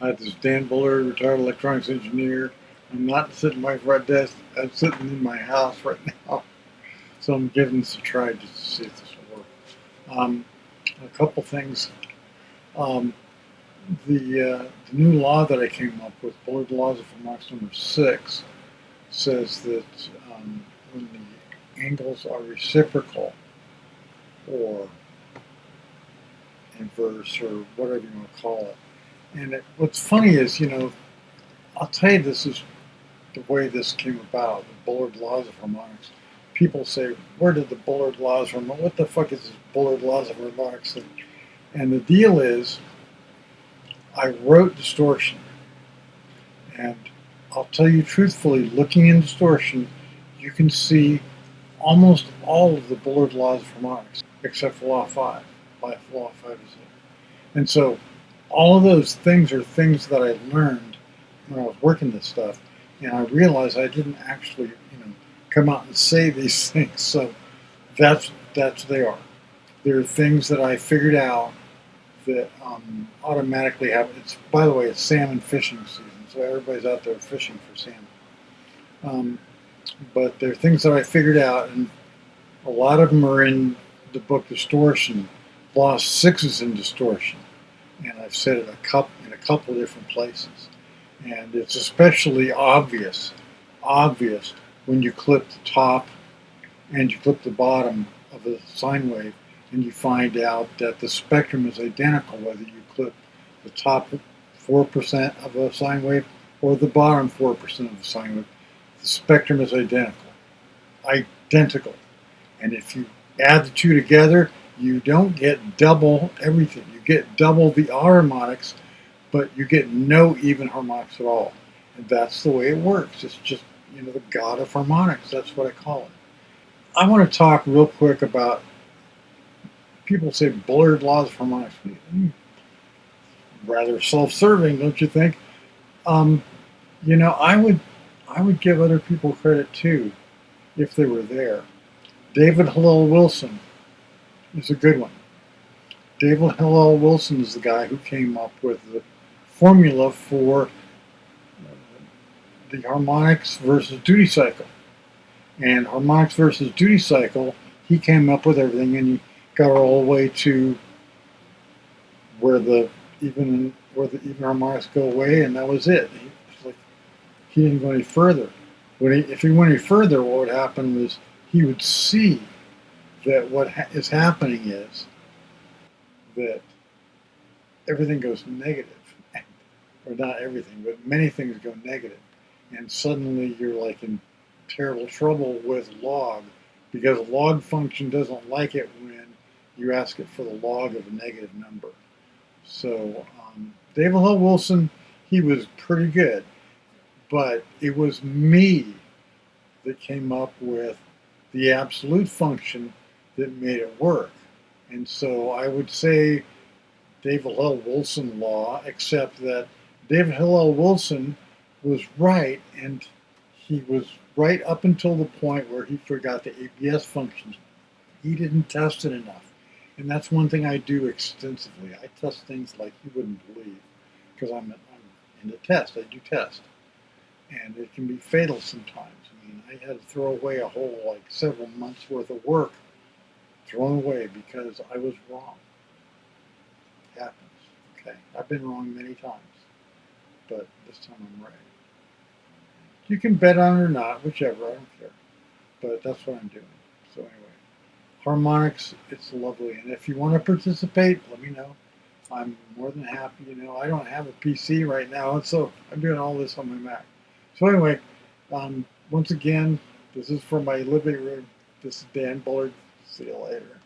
I had this Dan Bullard, retired electronics engineer. I'm not sitting at my front desk. I'm sitting in my house right now. So I'm giving this a try just to see if this will work. A couple things. Um, the new law that I came up with, Bullard Laws of Harmonics number 6, says that when the angles are reciprocal or inverse or whatever you want to call it. And what's funny is, I'll tell you this is the way this came about, the Bullard Laws of Harmonics. People say, where did the Bullard Laws of Harmonics, what the fuck is this Bullard Laws of Harmonics thing? And the deal is, I wrote distortion. And I'll tell you truthfully, looking in distortion, you can see almost all of the Bullard Laws of Harmonics, except for Law 5. Law 5 is it. And so all of those things are things that I learned when I was working this stuff, and I realized I didn't actually, come out and say these things. So that's they are. There are things that I figured out that automatically happen. It's, by the way, it's salmon fishing season, so everybody's out there fishing for salmon. Um, but there are things that I figured out, and a lot of them are in the book Distortion. Law 6 is in Distortion, and I've said it in a couple of different places. And it's especially obvious when you clip the top and you clip the bottom of a sine wave, and you find out that the spectrum is identical whether you clip the top 4% of a sine wave or the bottom 4% of the sine wave. The spectrum is identical. Identical. And if you add the two together, you don't get double everything. You get double the harmonics, but you get no even harmonics at all. And that's the way it works. It's just, the god of harmonics. That's what I call it. I want to talk real quick about, people say Bullard Laws of Harmonics. Rather self-serving, don't you think? Um, I would give other people credit too if they were there. David Hillel Wilson is a good one. David Hillel Wilson is the guy who came up with the formula for the harmonics versus duty cycle. And harmonics versus duty cycle, he came up with everything, and he got all the way to where the even harmonics go away, and that was it. He didn't go any further. If he went any further, what would happen was he would see that what is happening is that everything goes negative, or not everything, but many things go negative, and suddenly you're like in terrible trouble with log, because a log function doesn't like it when you ask it for the log of a negative number. So David Hill Wilson, he was pretty good, but it was me that came up with the absolute function that made it work. And so I would say David Hillel Wilson law, except that David Hillel Wilson was right, and he was right up until the point where he forgot the ABS functions. He didn't test it enough. And that's one thing I do extensively. I test things like you wouldn't believe, because I'm in the test. I do test. And it can be fatal sometimes. I mean, I had to throw away a whole, like, several months worth of work thrown away because I was wrong. It happens. Okay. I've been wrong many times, but this time I'm right. You can bet on it or not, whichever, I don't care. But that's what I'm doing. So anyway, harmonics, it's lovely. And if you want to participate, let me know. I'm more than happy. I don't have a PC right now, and so I'm doing all this on my Mac. So anyway, once again, this is from my living room. This is Dan Bullard. See you later.